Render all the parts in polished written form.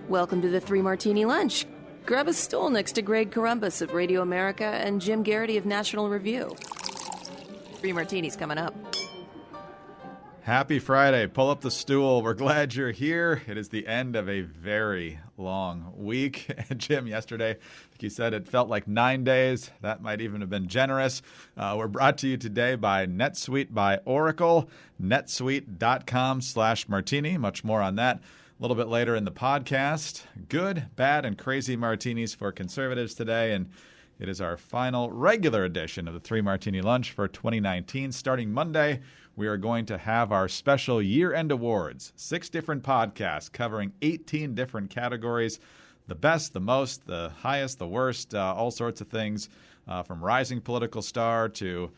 Welcome to the Three Martini Lunch. Grab a stool next to Greg Columbus of Radio America and Jim Garrity of National Review. Three Martinis coming up. Happy Friday. Pull up the stool. We're glad you're here. It is the end of a very long week. Jim, yesterday, like you said, it felt like 9 days. That might even have been generous. We're brought to you today by NetSuite by Oracle, netsuite.com/martini. Much more on that a little bit later in the podcast. Good, bad, and crazy martinis for conservatives today. And it is our final regular edition of the Three Martini Lunch for 2019. Starting Monday, we are going to have our special year-end awards. 6 different podcasts covering 18 different categories. The best, the most, the highest, the worst, all sorts of things. From rising political star to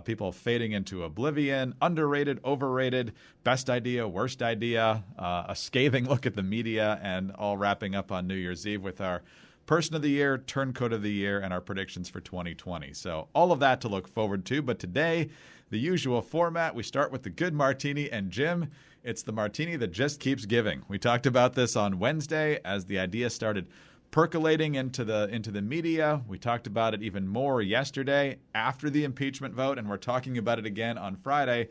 people fading into oblivion, underrated, overrated, best idea, worst idea, a scathing look at the media, and all wrapping up on New Year's Eve with our Person of the Year, Turncoat of the Year, and our predictions for 2020. So all of that to look forward to. But today, the usual format, we start with the good martini. And Jim, it's the martini that just keeps giving. We talked about this on Wednesday as the idea started percolating into the media. We talked about it even more yesterday after the impeachment vote, and we're talking about it again on Friday,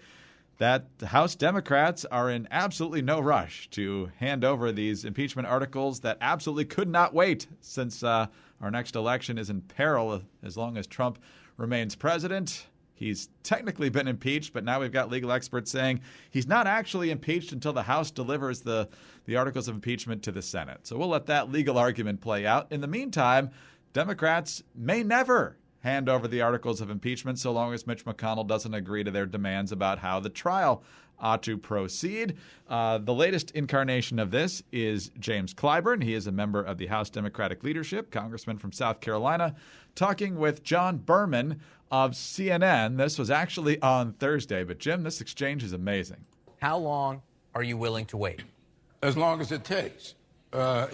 that the House Democrats are in absolutely no rush to hand over these impeachment articles that absolutely could not wait, since our next election is in peril as long as Trump remains president. He's technically been impeached, but now we've got legal experts saying he's not actually impeached until the House delivers the articles of impeachment to the Senate. So we'll let that legal argument play out. In the meantime, Democrats may never hand over the articles of impeachment so long as Mitch McConnell doesn't agree to their demands about how the trial ought to proceed. The latest incarnation of this is James Clyburn. He is a member of the House Democratic leadership, congressman from South Carolina, talking with John Berman of CNN. This was actually on Thursday, but Jim, this exchange is amazing. How long are you willing to wait? As long as it takes.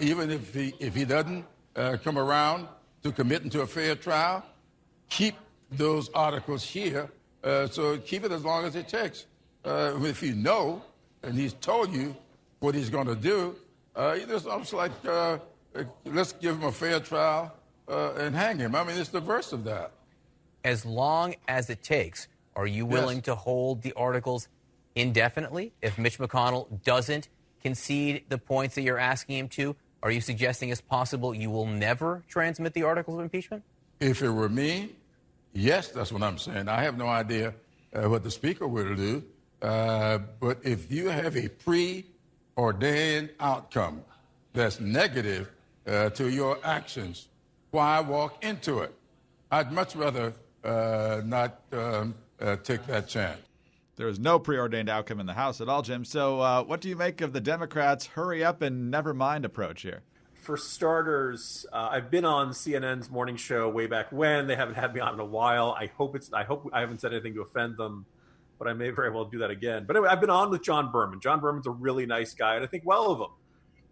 Even if he doesn't come around to committing to a fair trial, keep those articles here. So keep it as long as it takes. If you know, and he's told you what he's going to do, it's almost like let's give him a fair trial and hang him. I mean, it's the verse of that. As long as it takes, are you willing to hold the articles indefinitely? If Mitch McConnell doesn't concede the points that you're asking him to, are you suggesting it's possible you will never transmit the articles of impeachment? If it were me, yes, that's what I'm saying. I have no idea what the Speaker will do. But if you have a preordained outcome that's negative to your actions, why walk into it? I'd much rather not take that chance. There is no preordained outcome in the House at all, Jim. So what do you make of the Democrats' hurry up and never mind approach here? For starters, I've been on CNN's morning show way back when. They haven't had me on in a while. I hope I haven't said anything to offend them, but I may very well do that again. But anyway, I've been on with John Berman. John Berman's a really nice guy, and I think well of him.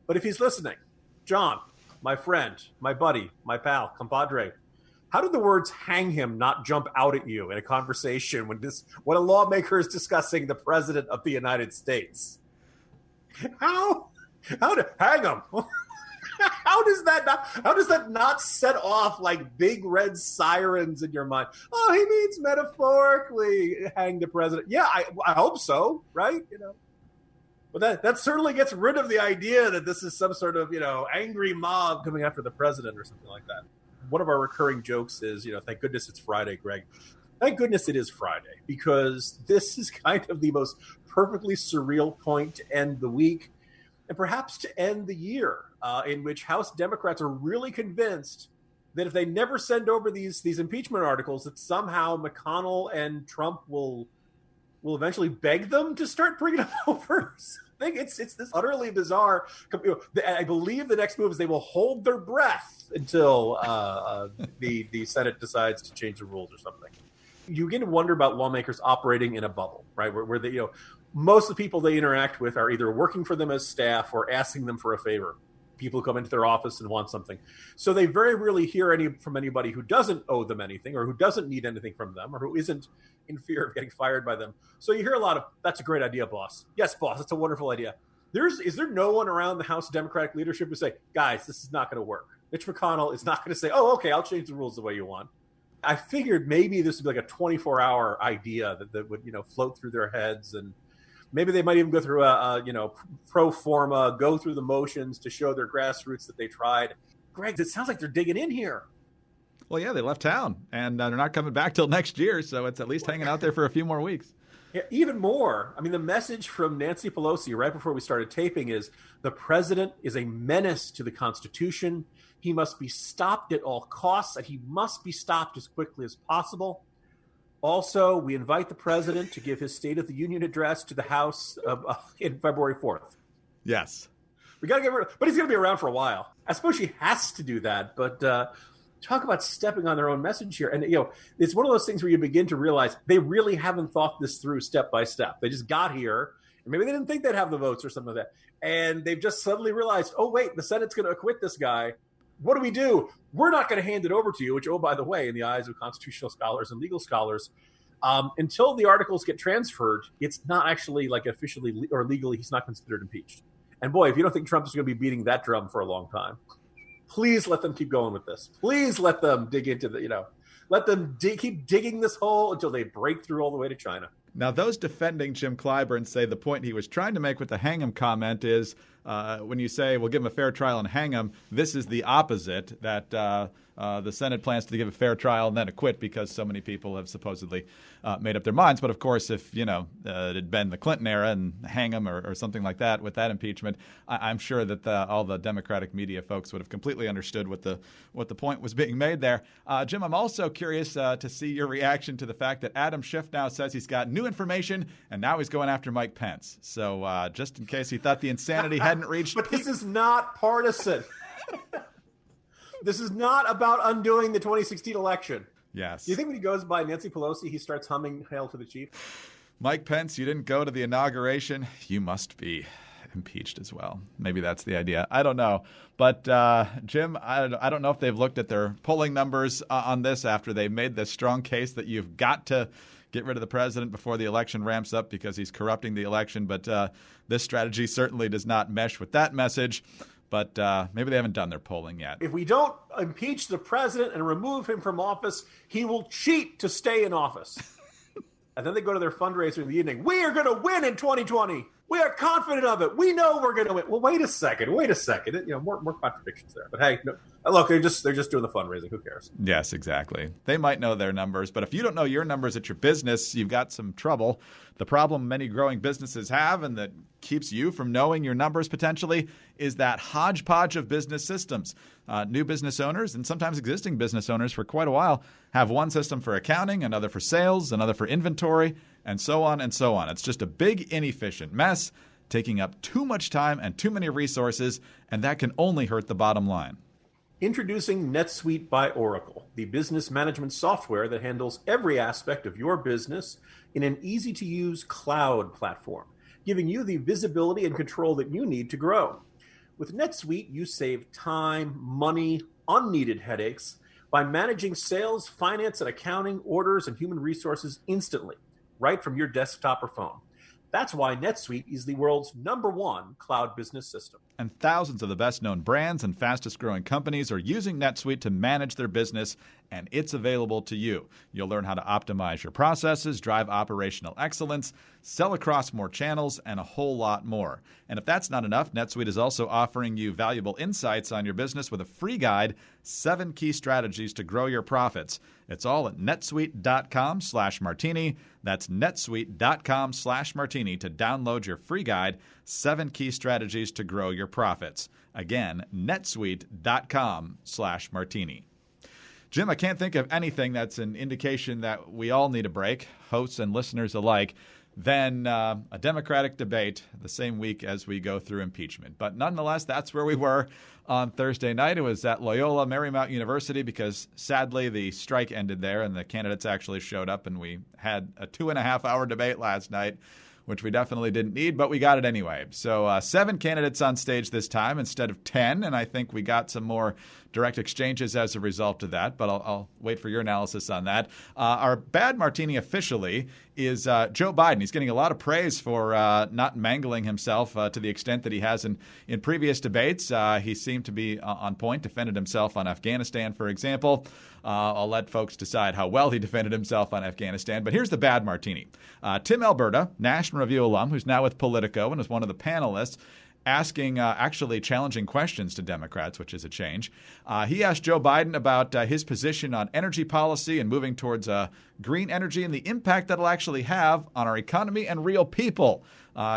But if he's listening, John, my friend, my buddy, my pal, compadre, how did the words "hang him" not jump out at you in a conversation when a lawmaker is discussing the president of the United States? How to hang him? How does that not set off like big red sirens in your mind? Oh, he means metaphorically hang the president. Yeah, I hope so, right? But that certainly gets rid of the idea that this is some sort of angry mob coming after the president or something like that. One of our recurring jokes is, thank goodness it's Friday, Greg. Thank goodness it is Friday, because this is kind of the most perfectly surreal point to end the week and perhaps to end the year, in which House Democrats are really convinced that if they never send over these impeachment articles, that somehow McConnell and Trump will eventually beg them to start bringing them over. I think it's this utterly bizarre. I believe the next move is they will hold their breath until the Senate decides to change the rules or something. You begin to wonder about lawmakers operating in a bubble, right? Where they, most of the people they interact with are either working for them as staff or asking them for a favor. People come into their office and want something. So they very rarely hear from anybody who doesn't owe them anything or who doesn't need anything from them or who isn't in fear of getting fired by them. So you hear a lot of, "That's a great idea, boss." "Yes, boss, it's a wonderful idea." Is there no one around the House Democratic leadership who say, guys, this is not going to work? Mitch McConnell is not going to say, oh, okay, I'll change the rules the way you want. I figured maybe this would be like a 24-hour idea that would, float through their heads, and maybe they might even go through a pro forma, go through the motions to show their grassroots that they tried. Greg, it sounds like they're digging in here. Well, yeah, they left town, and they're not coming back till next year, so it's at least hanging out there for a few more weeks. Yeah, even more. I mean, the message from Nancy Pelosi right before we started taping is the president is a menace to the Constitution. He must be stopped at all costs, and he must be stopped as quickly as possible. Also, we invite the president to give his State of the Union address to the House in February 4th. Yes. We got to get rid of, but he's going to be around for a while. I suppose she has to do that, but talk about stepping on their own message here. And, it's one of those things where you begin to realize they really haven't thought this through step by step. They just got here, and maybe they didn't think they'd have the votes or something like that. And they've just suddenly realized, oh, wait, the Senate's going to acquit this guy. What do? We're not going to hand it over to you, which, oh, by the way, in the eyes of constitutional scholars and legal scholars, until the articles get transferred, it's not actually like officially or legally, he's not considered impeached. And boy, if you don't think Trump is going to be beating that drum for a long time, please let them keep going with this. Please let them dig into let them keep digging this hole until they break through all the way to China. Now, those defending Jim Clyburn say the point he was trying to make with the hang him comment is when you say we'll give him a fair trial and hang him, this is the opposite, that the Senate plans to give a fair trial and then acquit because so many people have supposedly made up their minds. But, of course, if, it had been the Clinton era and hang him or something like that with that impeachment, I'm sure that all the Democratic media folks would have completely understood what the point was being made there. Jim, I'm also curious to see your reaction to the fact that Adam Schiff now says he's got new information and now he's going after Mike Pence. So just in case he thought the insanity hadn't reached... But this is not partisan. This is not about undoing the 2016 election. Yes. Do you think when he goes by Nancy Pelosi, he starts humming Hail to the Chief? Mike Pence, you didn't go to the inauguration. You must be impeached as well. Maybe that's the idea. I don't know. But, Jim, I don't know if they've looked at their polling numbers on this after they made this strong case that you've got to get rid of the president before the election ramps up because he's corrupting the election. But this strategy certainly does not mesh with that message. But maybe they haven't done their polling yet. If we don't impeach the president and remove him from office, he will cheat to stay in office. And then they go to their fundraiser in the evening. We are going to win in 2020. We are confident of it. We know we're going to win. Well, wait a second. More contradictions there. But hey, no, look, they're just doing the fundraising. Who cares? Yes, exactly. They might know their numbers, but if you don't know your numbers at your business, you've got some trouble. The problem many growing businesses have, and that keeps you from knowing your numbers potentially, is that hodgepodge of business systems. New business owners, and sometimes existing business owners for quite a while, have one system for accounting, another for sales, another for inventory, and so on and so on. It's just a big, inefficient mess, taking up too much time and too many resources, and that can only hurt the bottom line. Introducing NetSuite by Oracle, the business management software that handles every aspect of your business in an easy-to-use cloud platform, giving you the visibility and control that you need to grow. With NetSuite, you save time, money, unneeded headaches by managing sales, finance, and accounting, orders, and human resources instantly, right from your desktop or phone. That's why NetSuite is the world's #1 cloud business system. And thousands of the best-known brands and fastest-growing companies are using NetSuite to manage their business, and it's available to you. You'll learn how to optimize your processes, drive operational excellence, sell across more channels, and a whole lot more. And if that's not enough, NetSuite is also offering you valuable insights on your business with a free guide, 7 key strategies to grow your profits. It's all at netsuite.com/martini. That's netsuite.com/martini to download your free guide, 7 key strategies to grow your profits. Again, netsuite.com/martini. Jim, I can't think of anything that's an indication that we all need a break, hosts and listeners alike, than a Democratic debate the same week as we go through impeachment. But nonetheless, that's where we were on Thursday night. It was at Loyola Marymount University because, sadly, the strike ended there and the candidates actually showed up, and we had a 2.5-hour debate last night, which we definitely didn't need, but we got it anyway. So 7 candidates on stage this time instead of 10, and I think we got some more direct exchanges as a result of that, but I'll wait for your analysis on that. Our bad martini officially is Joe Biden. He's getting a lot of praise for not mangling himself to the extent that he has in previous debates. He seemed to be on point, defended himself on Afghanistan, for example. I'll let folks decide how well he defended himself on Afghanistan. But here's the bad martini. Tim Alberta, National Review alum, who's now with Politico and is one of the panelists, asking actually challenging questions to Democrats, which is a change. He asked Joe Biden about his position on energy policy and moving towards green energy and the impact that'll actually have on our economy and real people.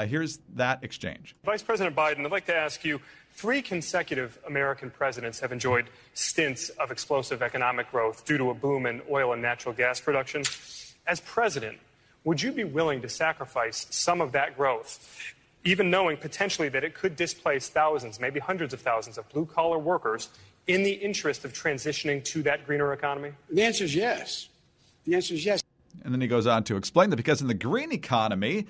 Here's that exchange. Vice President Biden, I'd like to ask you, 3 consecutive American presidents have enjoyed stints of explosive economic growth due to a boom in oil and natural gas production. As president, would you be willing to sacrifice some of that growth, even knowing potentially that it could displace thousands, maybe hundreds of thousands of blue-collar workers in the interest of transitioning to that greener economy? The answer is yes. The answer is yes. And then he goes on to explain that because in the green economy,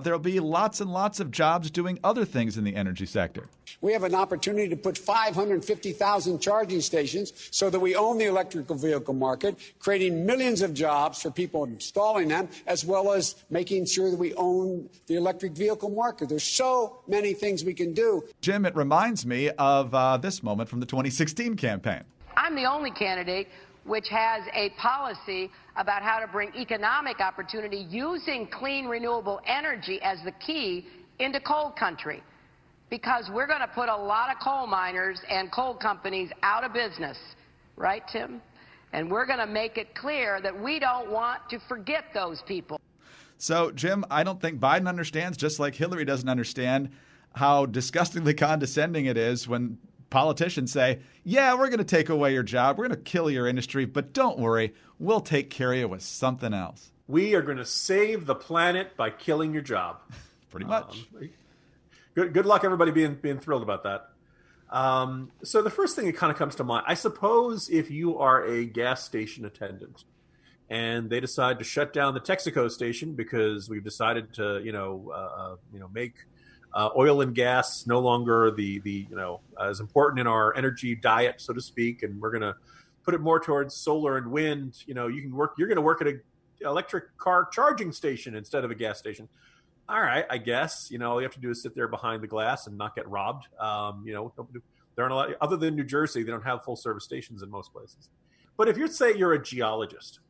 there'll be lots and lots of jobs doing other things in the energy sector. We have an opportunity to put 550,000 charging stations so that we own the electrical vehicle market, creating millions of jobs for people installing them, as well as making sure that we own the electric vehicle market. There's so many things we can do. Jim, it reminds me of this moment from the 2016 campaign. I'm the only candidate which has a policy about how to bring economic opportunity using clean, renewable energy as the key into coal country. Because we're going to put a lot of coal miners and coal companies out of business. Right, Tim? And we're going to make it clear that we don't want to forget those people. So, Jim, I don't think Biden understands, just like Hillary doesn't understand, how disgustingly condescending it is when politicians say, yeah, we're going to take away your job, we're going to kill your industry, but don't worry, we'll take care of you with something else. We are going to save the planet by killing your job. Pretty much. Good luck, everybody, being thrilled about that. So the first thing that kind of comes to mind, I suppose if you are a gas station attendant and they decide to shut down the Texaco station because we've decided to, make oil and gas no longer the as important in our energy diet, so to speak, and we're going to put it more towards solar and wind. You're going to work at an electric car charging station instead of a gas station. All right, I guess, all you have to do is sit there behind the glass and not get robbed. There aren't a lot, other than New Jersey, they don't have full service stations in most places. But if you're a geologist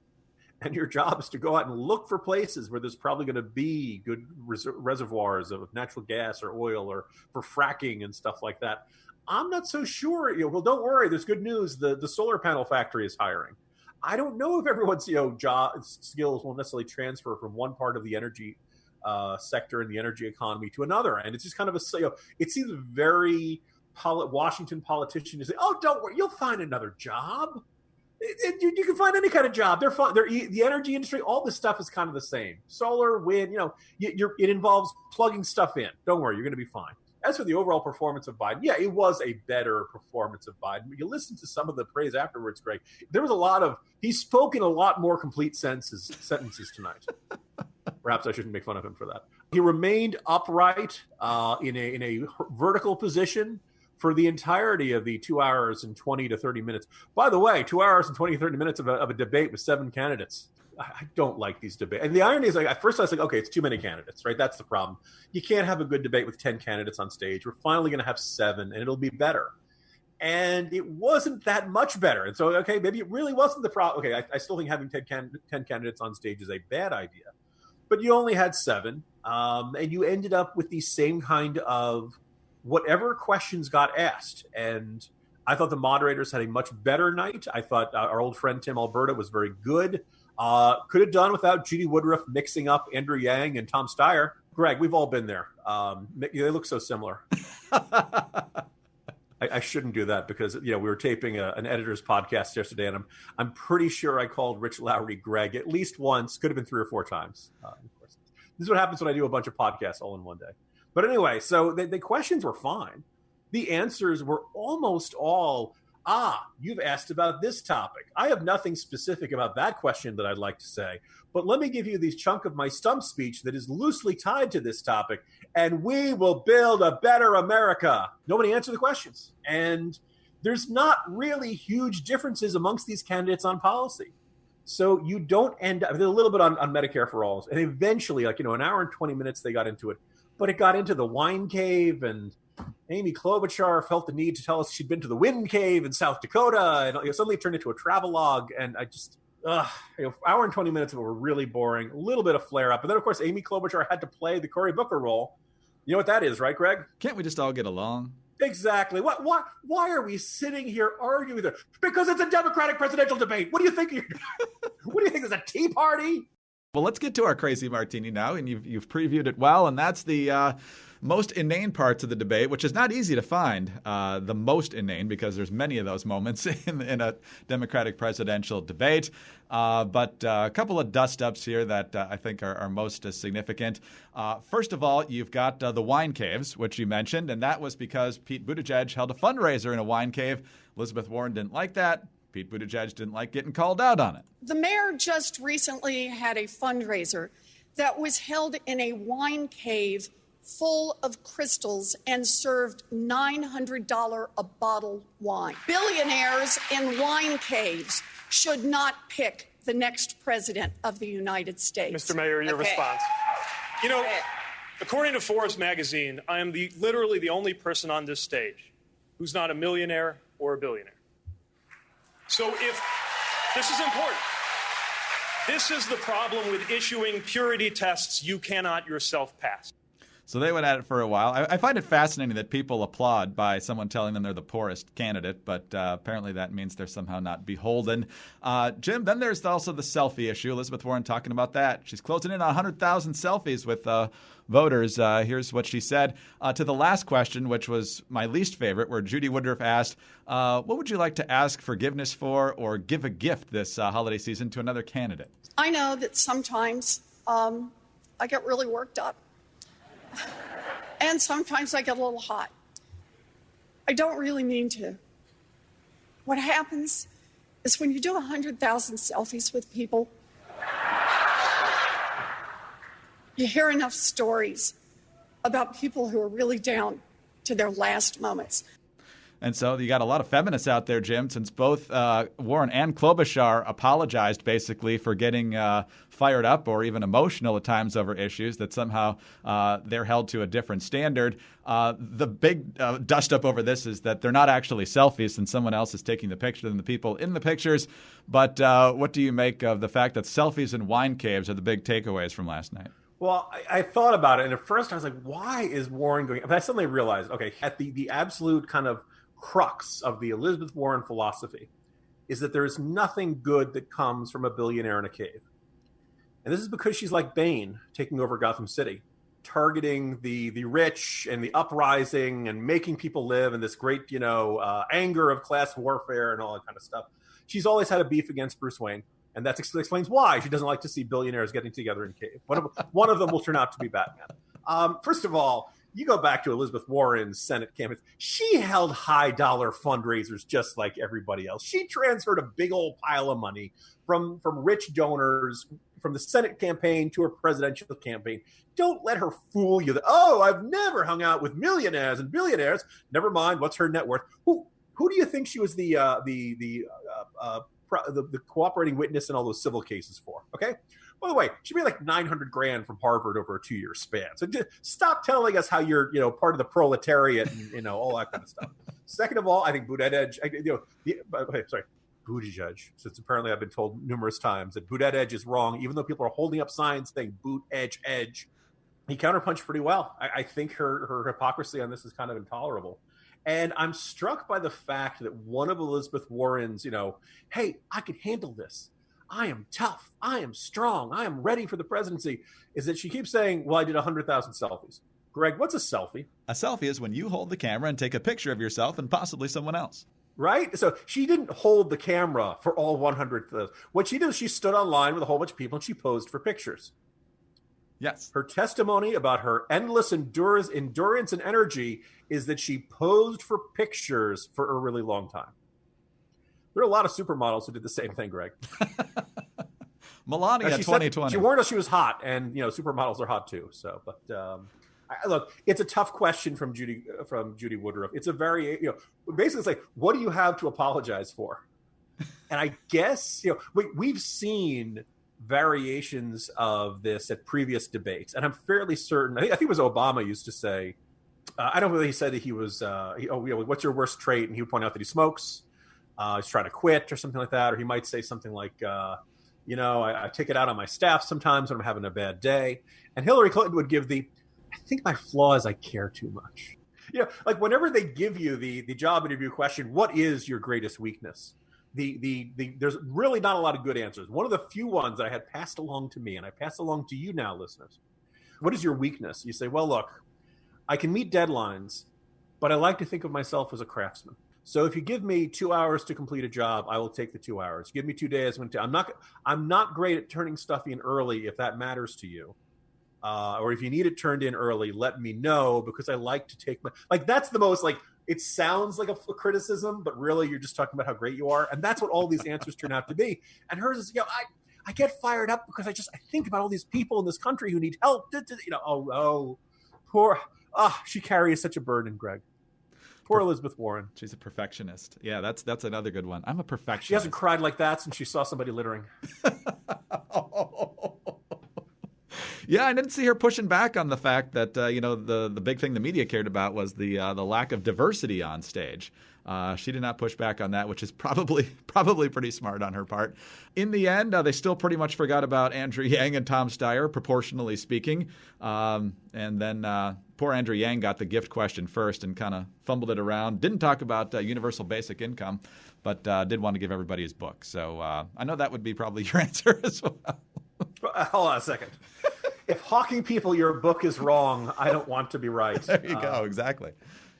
and your job is to go out and look for places where there's probably going to be good reservoirs of natural gas or oil or for fracking and stuff like that, I'm not so sure. Well, don't worry. There's good news. The solar panel factory is hiring. I don't know if everyone's job skills will necessarily transfer from one part of the energy sector in the energy economy to another, and it's just kind of it seems very Washington politician to say, "Oh, don't worry, you'll find another job. You can find any kind of job. They're fine. The energy industry. All this stuff is kind of the same. Solar, wind. It involves plugging stuff in. Don't worry, you're going to be fine." As for the overall performance of Biden, yeah, it was a better performance of Biden. You listen to some of the praise afterwards, Greg. There was he spoke in a lot more complete sentences tonight. Perhaps I shouldn't make fun of him for that. He remained upright in a vertical position for the entirety of the 2 hours and 20 to 30 minutes. By the way, 2 hours and 20 to 30 minutes of a debate with 7 candidates. I don't like these debates. And the irony is, at first I was like, okay, it's too many candidates, right? That's the problem. You can't have a good debate with 10 candidates on stage. We're finally going to have 7, and it'll be better. And it wasn't that much better. And so, okay, maybe it really wasn't the problem. Okay, I still think having 10 candidates on stage is a bad idea. But you only had 7, and you ended up with the same kind of whatever questions got asked. And I thought the moderators had a much better night. I thought our old friend Tim Alberta was very good. Could have done without Judy Woodruff mixing up Andrew Yang and Tom Steyer. Greg, we've all been there. They look so similar. I shouldn't do that because we were taping an editor's podcast yesterday, and I'm pretty sure I called Rich Lowry Greg at least once. Could have been 3 or 4 times. Of course, this is what happens when I do a bunch of podcasts all in one day. But anyway, so the questions were fine. The answers were almost all, you've asked about this topic. I have nothing specific about that question that I'd like to say, but let me give you this chunk of my stump speech that is loosely tied to this topic, and we will build a better America. Nobody answered the questions. And there's not really huge differences amongst these candidates on policy. So you don't end up, a little bit on Medicare for all. And eventually, like, an hour and 20 minutes, they got into it. But it got into the wine cave, and Amy Klobuchar felt the need to tell us she'd been to the wind cave in South Dakota. And suddenly it turned into a travelogue. And I just, hour and 20 minutes of it were really boring. A little bit of flare up. And then, of course, Amy Klobuchar had to play the Cory Booker role. You know what that is, right, Greg? Can't we just all get along? Exactly. Why are we sitting here arguing with her? Because it's a Democratic presidential debate. What do you think? What do you think? Is a tea party? Well, let's get to our crazy martini now, and you've previewed it well, and that's the most inane parts of the debate, which is not easy to find, the most inane, because there's many of those moments in a Democratic presidential debate. But a couple of dust-ups here that I think are most significant. First of all, you've got the wine caves, which you mentioned, and that was because Pete Buttigieg held a fundraiser in a wine cave. Elizabeth Warren didn't like that. Pete Buttigieg didn't like getting called out on it. The mayor just recently had a fundraiser that was held in a wine cave full of crystals and served $900 a bottle wine. Billionaires in wine caves should not pick the next president of the United States. Mr. Mayor, your response. According to Forbes magazine, I am literally the only person on this stage who's not a millionaire or a billionaire. So if this is important, this is the problem with issuing purity tests you cannot yourself pass. So they went at it for a while. I find it fascinating that people applaud by someone telling them they're the poorest candidate, but apparently that means they're somehow not beholden. Jim, then there's also the selfie issue. Elizabeth Warren talking about that. She's closing in on 100,000 selfies with voters. Here's what she said to the last question, which was my least favorite, where Judy Woodruff asked, what would you like to ask forgiveness for or give a gift this holiday season to another candidate? I know that sometimes I get really worked up. And sometimes I get a little hot. I don't really mean to. What happens is when you do 100,000 selfies with people, you hear enough stories about people who are really down to their last moments. And so you got a lot of feminists out there, Jim, since both Warren and Klobuchar apologized basically for getting fired up or even emotional at times over issues, that somehow they're held to a different standard. The big dust-up over this is that they're not actually selfies and someone else is taking the picture than the people in the pictures. But what do you make of the fact that selfies in wine caves are the big takeaways from last night? Well, I thought about it, and at first I was like, why is Warren going? But I suddenly realized, okay, at the absolute kind of crux of the Elizabeth Warren philosophy is that there is nothing good that comes from a billionaire in a cave. And this is because she's like Bane taking over Gotham City, targeting the rich and the uprising and making people live in this great, anger of class warfare and all that kind of stuff. She's always had a beef against Bruce Wayne, and that explains why she doesn't like to see billionaires getting together in a cave. One of them will turn out to be Batman. First of all, you go back to Elizabeth Warren's Senate campaign. She held high-dollar fundraisers just like everybody else. She transferred a big old pile of money from rich donors from the Senate campaign to her presidential campaign. Don't let her fool you that, I've never hung out with millionaires and billionaires. Never mind, what's her net worth? Who do you think she was the cooperating witness in all those civil cases for? Okay. By the way, she made like $900,000 from Harvard over a 2-year span. So just stop telling us how you're, part of the proletariat and, all that kind of stuff. Second of all, I think Buttigieg, since apparently I've been told numerous times that Buttigieg is wrong, even though people are holding up signs saying boot edge. He counterpunched pretty well. I think her hypocrisy on this is kind of intolerable. And I'm struck by the fact that one of Elizabeth Warren's, hey, I can handle this. I am tough. I am strong. I am ready for the presidency, is that she keeps saying, well, I did 100,000 selfies. Greg, what's a selfie? A selfie is when you hold the camera and take a picture of yourself and possibly someone else. Right? So she didn't hold the camera for all 100 of those. What she did is she stood online with a whole bunch of people and she posed for pictures. Yes. Her testimony about her endless endurance and energy is that she posed for pictures for a really long time. There are a lot of supermodels who did the same thing, Greg. Melania 2020. She warned us she was hot, and supermodels are hot too. So, but look, it's a tough question from Judy Woodruff. It's a very basically it's like, what do you have to apologize for? And I guess, we've seen variations of this at previous debates, and I'm fairly certain. I think it was Obama used to say, I don't know whether he said that he was, what's your worst trait? And he would point out that he smokes, he's trying to quit or something like that. Or he might say something like, I take it out on my staff sometimes when I'm having a bad day. And Hillary Clinton would give I think my flaw is I care too much. Like whenever they give you the job interview question, what is your greatest weakness? There's really not a lot of good answers. One of the few ones that I had passed along to me, and I pass along to you now, listeners. What is your weakness? You say, well, look, I can meet deadlines, but I like to think of myself as a craftsman. So if you give me 2 hours to complete a job, I will take the 2 hours. Give me 2 days. I'm not great at turning stuff in early if that matters to you. Or if you need it turned in early, let me know, because I like to take that's the most it sounds like a criticism, but really you're just talking about how great you are. And that's what all these answers turn out to be. And hers is, I get fired up because I think about all these people in this country who need help. Poor, she carries such a burden, Greg. Poor Elizabeth Warren. She's a perfectionist. Yeah, that's another good one. I'm a perfectionist. She hasn't cried like that since she saw somebody littering. Yeah, I didn't see her pushing back on the fact that the big thing the media cared about was the lack of diversity on stage. She did not push back on that, which is probably pretty smart on her part. In the end, they still pretty much forgot about Andrew Yang and Tom Steyer, proportionally speaking. And then poor Andrew Yang got the gift question first and kind of fumbled it around. Didn't talk about universal basic income, but did want to give everybody his book. So I know that would be probably your answer as well. Hold on a second. If hawking people your book is wrong, I don't want to be right. There you go. Exactly.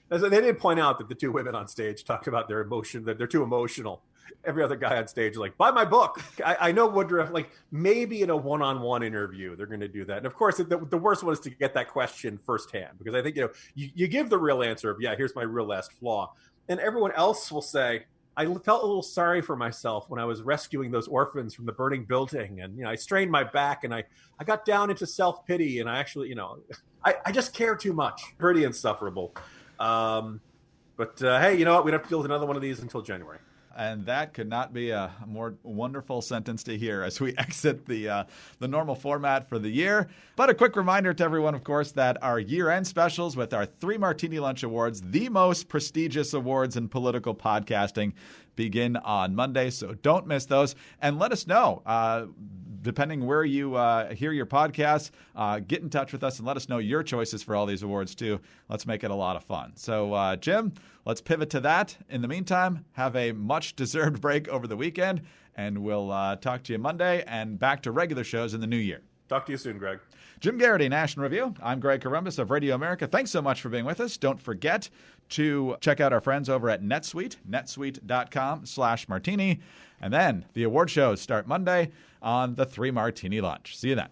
They did point out that the two women on stage talked about their emotion, that they're too emotional. Every other guy on stage is like, buy my book. I know Woodruff, maybe in a one-on-one interview, they're going to do that. And of course, the worst one is to get that question firsthand, because I think, you give the real answer of, here's my real last flaw. And everyone else will say, I felt a little sorry for myself when I was rescuing those orphans from the burning building. And, I strained my back and I got down into self-pity, and I actually, I just care too much. Pretty insufferable. But hey, you know what? We don't have to deal with another one of these until January. And that could not be a more wonderful sentence to hear as we exit the normal format for the year. But a quick reminder to everyone, of course, that our year-end specials with our Three Martini Lunch Awards, the most prestigious awards in political podcasting, begin on Monday. So don't miss those. And let us know, depending where you hear your podcasts, get in touch with us and let us know your choices for all these awards, too. Let's make it a lot of fun. So, Jim, let's pivot to that. In the meantime, have a much-deserved break over the weekend, and we'll talk to you Monday and back to regular shows in the new year. Talk to you soon, Greg. Jim Garrity, National Review. I'm Greg Corombos of Radio America. Thanks so much for being with us. Don't forget to check out our friends over at NetSuite, netsuite.com/martini. And then the award shows start Monday on the Three Martini Lunch. See you then.